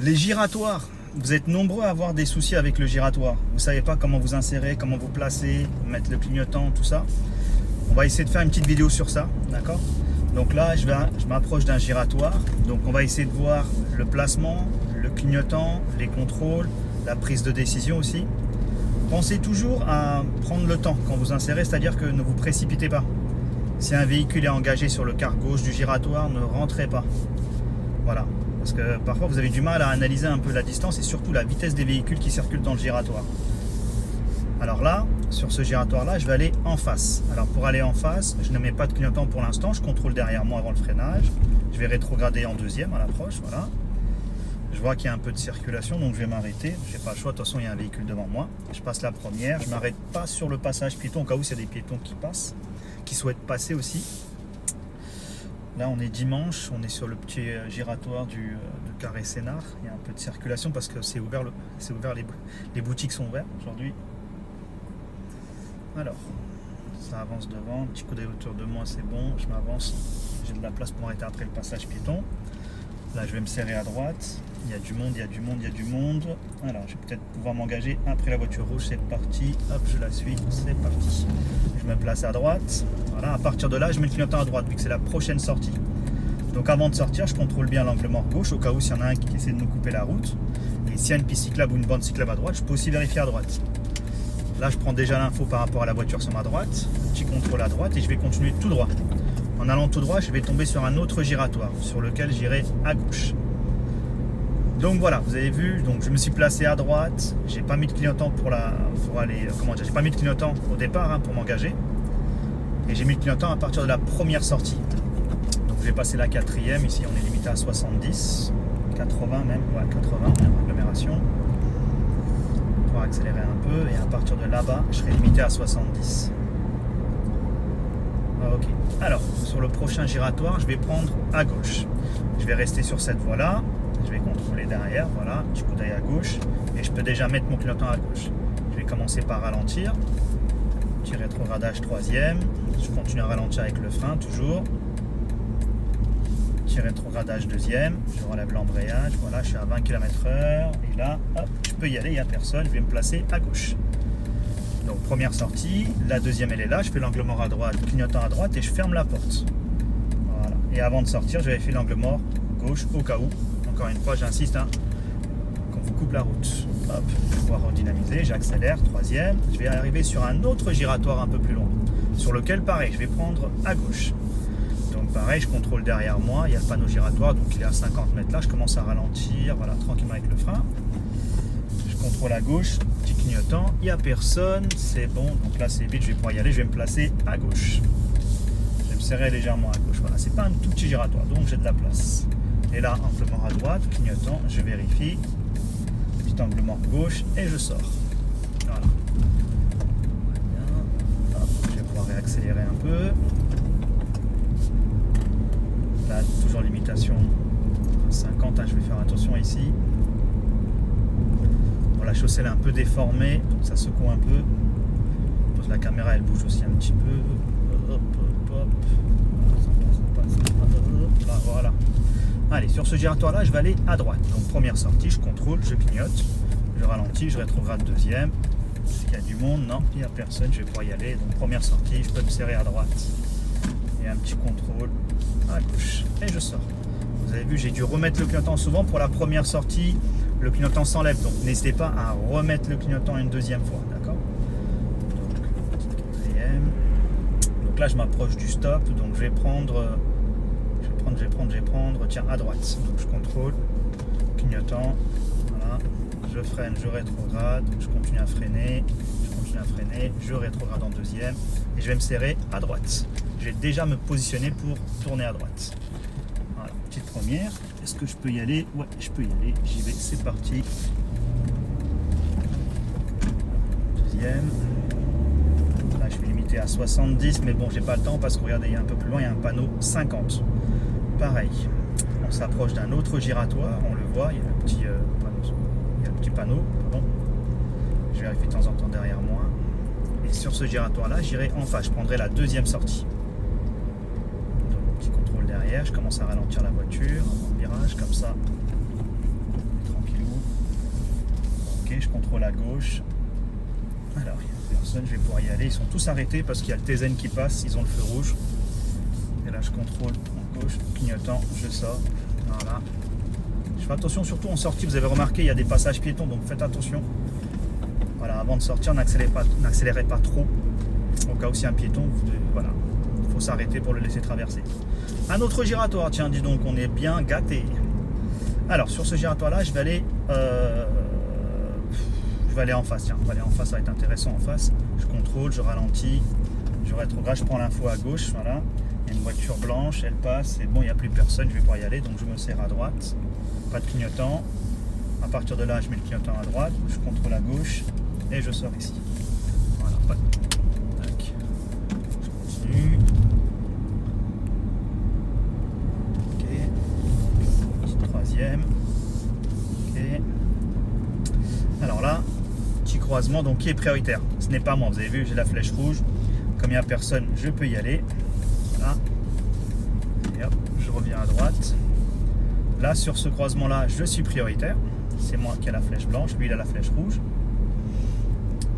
Les giratoires, vous êtes nombreux à avoir des soucis avec le giratoire. Vous ne savez pas comment vous insérer, comment vous placer, mettre le clignotant, tout ça. On va essayer de faire une petite vidéo sur ça, d'accord? Donc là, je m'approche d'un giratoire. Donc on va essayer de voir le placement, le clignotant, les contrôles, la prise de décision aussi. Pensez toujours à prendre le temps quand vous insérez, c'est-à-dire que ne vous précipitez pas. Si un véhicule est engagé sur le quart gauche du giratoire, ne rentrez pas. Voilà. Parce que parfois vous avez du mal à analyser un peu la distance et surtout la vitesse des véhicules qui circulent dans le giratoire. Alors là, sur ce giratoire là, je vais aller en face. Alors pour aller en face, je ne mets pas de clignotant pour l'instant, je contrôle derrière moi avant le freinage. Je vais rétrograder en deuxième à l'approche, voilà. Je vois qu'il y a un peu de circulation, donc je vais m'arrêter. Je n'ai pas le choix, de toute façon il y a un véhicule devant moi. Je passe la première, je ne m'arrête pas sur le passage piéton, au cas où il y a des piétons qui passent, qui souhaitent passer aussi. Là on est dimanche, on est sur le petit giratoire de Carré Sénart. Il y a un peu de circulation parce que c'est ouvert, les boutiques sont ouvertes aujourd'hui. Alors, ça avance devant, petit coup d'œil autour de moi, c'est bon, je m'avance. J'ai de la place pour m'arrêter après le passage piéton. Là je vais me serrer à droite, il y a du monde, il y a du monde, il y a du monde. Alors je vais peut-être pouvoir m'engager après la voiture rouge, c'est parti, hop je la suis, c'est parti. Je me place à droite, voilà, à partir de là je mets le clignotant à droite vu que c'est la prochaine sortie. Donc avant de sortir je contrôle bien l'angle mort gauche au cas où s'il y en a un qui essaie de nous couper la route. Et s'il y a une piste cyclable ou une bande cyclable à droite, je peux aussi vérifier à droite. Là je prends déjà l'info par rapport à la voiture sur ma droite, petit contrôle à droite et je vais continuer tout droit. En allant tout droit, je vais tomber sur un autre giratoire sur lequel j'irai à gauche. Donc voilà, vous avez vu, donc je me suis placé à droite, j'ai pas mis de clignotant j'ai pas mis de clignotant au départ hein, pour m'engager. Et j'ai mis le clignotant à partir de la première sortie. Donc je vais passer la quatrième, ici on est limité à 70, 80 même, ouais 80, agglomération. Pour accélérer un peu et à partir de là-bas, je serai limité à 70. Ok, alors sur le prochain giratoire, je vais prendre à gauche. Je vais rester sur cette voie là, je vais contrôler derrière, voilà, petit coup d'œil à gauche et je peux déjà mettre mon clignotant à gauche. Je vais commencer par ralentir, petit rétrogradage troisième, je continue à ralentir avec le frein toujours, petit rétrogradage deuxième, je relève l'embrayage, voilà, je suis à 20 km/h et là, hop, je peux y aller, il n'y a personne, je vais me placer à gauche. Donc première sortie, la deuxième elle est là, je fais l'angle mort à droite, clignotant à droite et je ferme la porte. Voilà. Et avant de sortir, j'avais fait l'angle mort gauche au cas où. Encore une fois, j'insiste, hein, qu'on vous coupe la route. Hop, je vais pouvoir redynamiser, j'accélère, troisième. Je vais arriver sur un autre giratoire un peu plus loin, sur lequel pareil, je vais prendre à gauche. Donc pareil, je contrôle derrière moi, il y a le panneau giratoire, donc il est à 50 mètres là, je commence à ralentir, voilà, tranquillement avec le frein. Je contrôle à gauche, petit clignotant, il n'y a personne, c'est bon, donc là c'est vite, je vais pouvoir y aller, je vais me placer à gauche. Je vais me serrer légèrement à gauche, voilà, c'est pas un tout petit giratoire, donc j'ai de la place. Et là, angle mort à droite, clignotant, je vérifie, petit angle mort gauche et je sors. Voilà. Bien. Hop, je vais pouvoir réaccélérer un peu. Là, toujours limitation à 50, hein, je vais faire attention ici. La chaussée elle est un peu déformée, donc ça secoue un peu. La caméra elle bouge aussi un petit peu. Hop, hop, hop. Là, voilà. Allez, sur ce giratoire là, je vais aller à droite. Donc première sortie, je contrôle, je clignote, je ralentis, je rétrograde deuxième. Est-ce qu'il y a du monde? Non, il n'y a personne, je vais pouvoir y aller. Donc première sortie, je peux me serrer à droite. Et un petit contrôle à gauche. Et je sors. Vous avez vu, j'ai dû remettre le clignotant souvent pour la première sortie. Le clignotant s'enlève, donc n'hésitez pas à remettre le clignotant une deuxième fois, d'accord? Donc, quatrième. Donc là, je m'approche du stop, donc je vais prendre, tiens, à droite. Donc je contrôle, clignotant, voilà, je freine, je rétrograde, je continue à freiner, je rétrograde en deuxième, et je vais me serrer à droite. Je vais déjà me positionner pour tourner à droite. Voilà, petite première. Est-ce que je peux y aller? Ouais, je peux y aller. J'y vais, c'est parti. Deuxième. Là, je suis limité à 70, mais bon, j'ai pas le temps parce que regardez, il y a un peu plus loin, il y a un panneau 50. Pareil. On s'approche d'un autre giratoire, on le voit, il y a le petit panneau. Il y a le petit panneau, pardon. Je vérifie de temps en temps derrière moi. Et sur ce giratoire-là, j'irai en face. Je prendrai la deuxième sortie. Donc, petit contrôle derrière. Je commence à ralentir la voiture, en virage, comme ça. contrôle à gauche. Alors, il n'y a personne, je vais pouvoir y aller. Ils sont tous arrêtés parce qu'il y a le TZN qui passe, ils ont le feu rouge. Et là, je contrôle en gauche, clignotant, je sors. Voilà. Je fais attention, surtout en sortie, vous avez remarqué, il y a des passages piétons, donc faites attention. Voilà, avant de sortir, n'accélérez pas trop. Au cas où c'est un piéton, voilà, il faut s'arrêter pour le laisser traverser. Un autre giratoire, tiens, dis donc, on est bien gâté. Alors, sur ce giratoire-là, je vais aller en face. Tiens, on va aller en face, ça va être intéressant en face. Je contrôle, je ralentis, je rétrograde, je prends l'info à gauche, voilà. Il y a une voiture blanche, elle passe, c'est bon, il n'y a plus personne, je vais pouvoir y aller, donc je me serre à droite. Pas de clignotant. À partir de là, je mets le clignotant à droite, je contrôle à gauche et je sors ici. Voilà, pas de... Tac. Je continue. Ok. Petite troisième. Ok. Alors là, petit croisement, donc qui est prioritaire? Ce n'est pas moi, vous avez vu, j'ai la flèche rouge. Comme il n'y a personne, je peux y aller. Voilà. Et hop, je reviens à droite. Là, sur ce croisement-là, je suis prioritaire. C'est moi qui ai la flèche blanche, lui il a la flèche rouge.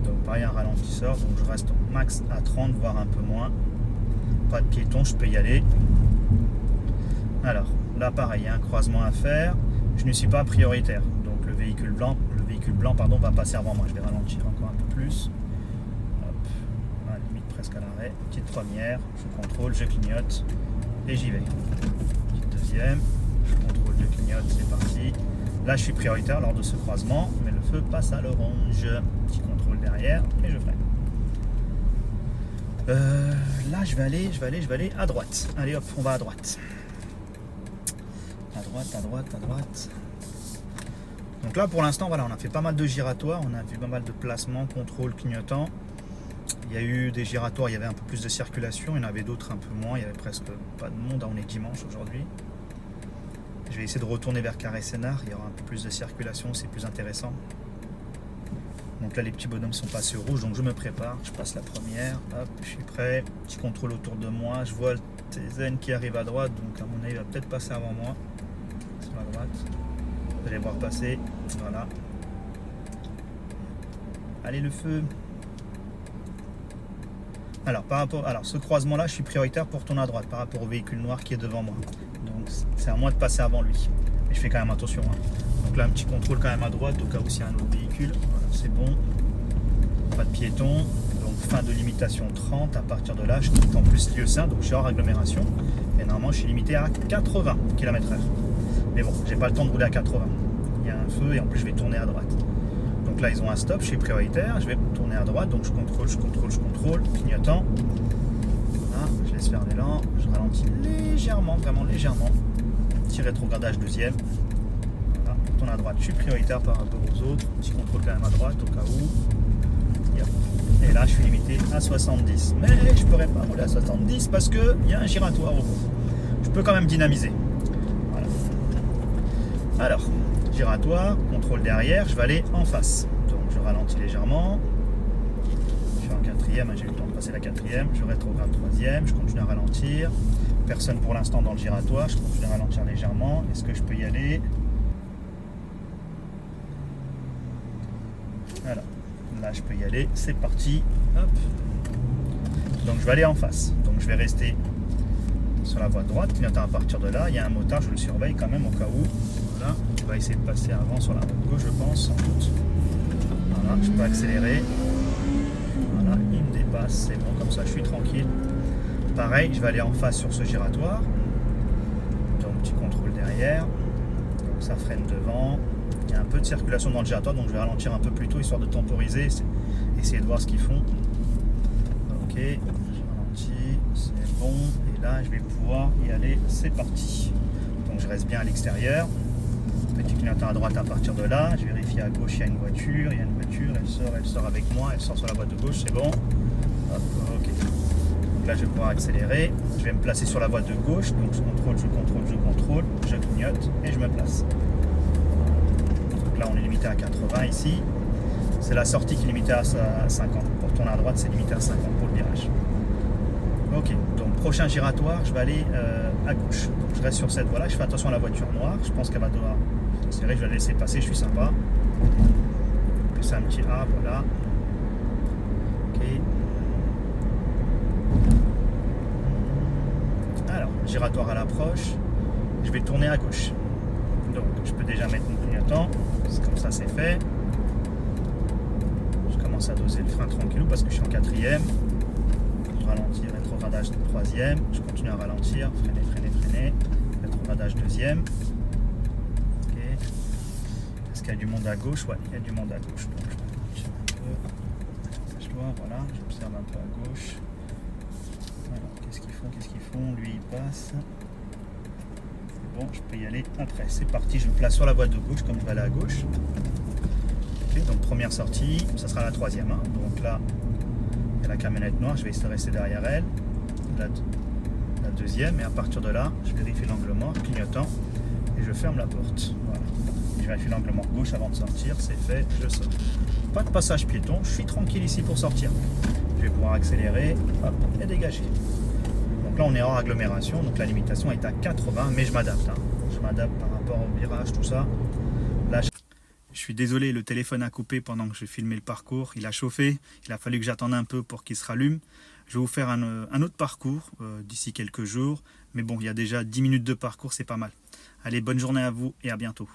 Donc pareil, un ralentisseur, donc je reste max à 30, voire un peu moins. Pas de piéton, je peux y aller. Alors, là pareil, il y a un croisement à faire. Je ne suis pas prioritaire. Donc le véhicule blanc pardon, va passer avant moi. Je vais ralentir encore un peu plus. Hop. Voilà, limite presque à l'arrêt. Petite première, je contrôle, je clignote et j'y vais. Petite deuxième, je contrôle, je clignote, c'est parti. Là, je suis prioritaire lors de ce croisement, mais le feu passe à l'orange. Petit contrôle derrière et je freine. Là, je vais aller à droite. Allez, hop, on va à droite. À droite, à droite, à droite. Donc là, pour l'instant, voilà, on a fait pas mal de giratoires. On a vu pas mal de placements, contrôle, clignotant. Il y a eu des giratoires, il y avait un peu plus de circulation. Il y en avait d'autres un peu moins. Il y avait presque pas de monde. On est dimanche aujourd'hui. Je vais essayer de retourner vers Carré Sénart, il y aura un peu plus de circulation, c'est plus intéressant. Donc là les petits bonhommes sont passés au rouge, donc je me prépare, je passe la première, hop, je suis prêt, petit contrôle autour de moi, je vois le TZN qui arrive à droite, donc à mon avis il va peut-être passer avant moi, sur la droite, vous allez voir passer, voilà. Allez le feu. Alors ce croisement là je suis prioritaire pour tourner à droite par rapport au véhicule noir qui est devant moi. Donc c'est à moi de passer avant lui. Mais je fais quand même attention. Hein. Donc là un petit contrôle quand même à droite au cas où il y a un autre véhicule. Voilà, c'est bon. Pas de piéton. Donc fin de limitation 30. À partir de là je quitte en plus lieu sain. Donc je suis hors agglomération. Et normalement je suis limité à 80 km/h. Mais bon, j'ai pas le temps de rouler à 80. Il y a un feu et en plus je vais tourner à droite. Donc là ils ont un stop, je suis prioritaire, je vais tourner à droite, donc je contrôle, clignotant. Voilà, je laisse faire l'élan, je ralentis légèrement, vraiment légèrement. Petit rétrogradage deuxième. Voilà, je tourne à droite, je suis prioritaire par rapport aux autres. Petit contrôle quand même à droite au cas où. Yep. Et là je suis limité à 70. Mais je ne pourrais pas rouler à 70 parce qu'il y a un giratoire au bout. Je peux quand même dynamiser. Voilà. Alors. Giratoire, contrôle derrière, je vais aller en face. Donc je ralentis légèrement. Je suis en quatrième, j'ai eu le temps de passer la quatrième. Je rétrograde troisième, je continue à ralentir. Personne pour l'instant dans le giratoire, je continue à ralentir légèrement. Est-ce que je peux y aller? Voilà, là je peux y aller, c'est parti. Hop. Donc je vais aller en face. Donc je vais rester sur la voie droite. Clignotant à partir de là, il y a un motard, je le surveille quand même au cas où. Voilà, je vais essayer de passer avant sur la route gauche, je pense, sans doute. Voilà, je peux accélérer. Voilà, il me dépasse, c'est bon, comme ça je suis tranquille. Pareil, je vais aller en face sur ce giratoire. Donc petit contrôle derrière. Donc ça freine devant. Il y a un peu de circulation dans le giratoire, donc je vais ralentir un peu plus tôt histoire de temporiser, essayer de voir ce qu'ils font. Ok, je ralentis, c'est bon. Et là, je vais pouvoir y aller, c'est parti. Donc je reste bien à l'extérieur. Petit clignotant à droite à partir de là. Je vérifie à gauche, il y a une voiture. Il y a une voiture, elle sort avec moi. Elle sort sur la voie de gauche, c'est bon. Hop, ok. Donc là, je vais pouvoir accélérer. Je vais me placer sur la voie de gauche. Donc je contrôle. Je clignote et je me place. Donc là, on est limité à 80 ici. C'est la sortie qui est limitée à 50. Pour tourner à droite, c'est limité à 50 pour le virage. Ok, donc prochain giratoire, je vais aller à gauche. Donc, je reste sur cette voie-là, je fais attention à la voiture noire. Je pense qu'elle va devoir accélérer, je vais la laisser passer, je suis sympa. plus un petit A, voilà. Ok. Alors, giratoire à l'approche, je vais tourner à gauche. Donc, je peux déjà mettre mon clignotant, comme ça c'est fait. Je commence à doser le frein tranquillou parce que je suis en quatrième. Je ralentis, rétroradage troisième. Je continue à ralentir, freiner, freiner, freiner. Rétroradage deuxième. Ok. Est-ce qu'il y a du monde à gauche? Ouais, il y a du monde à gauche. Donc, je vais ralentir un peu. Je vois, voilà, j'observe un peu à gauche. Alors, qu'est-ce qu'ils font? Qu'est-ce qu'ils font? Lui, il passe. Bon, je peux y aller après. C'est parti, je me place sur la voie de gauche comme je vais aller à gauche. Okay, donc première sortie, ça sera la troisième. Hein. Donc là, il y a la camionnette noire, je vais essayer de rester derrière elle. La deuxième, et à partir de là, je vérifie l'angle mort, clignotant, et je ferme la porte. Voilà. Je vérifie l'angle mort gauche avant de sortir, c'est fait, je sors. Pas de passage piéton, je suis tranquille ici pour sortir. Je vais pouvoir accélérer, hop, et dégager. Donc là on est hors agglomération, donc la limitation est à 80, mais je m'adapte. Hein. Je m'adapte par rapport au virage, tout ça. Là, je suis désolé, le téléphone a coupé pendant que je filmais le parcours. Il a chauffé, il a fallu que j'attende un peu pour qu'il se rallume. Je vais vous faire un autre parcours d'ici quelques jours. Mais bon, il y a déjà 10 minutes de parcours, c'est pas mal. Allez, bonne journée à vous et à bientôt.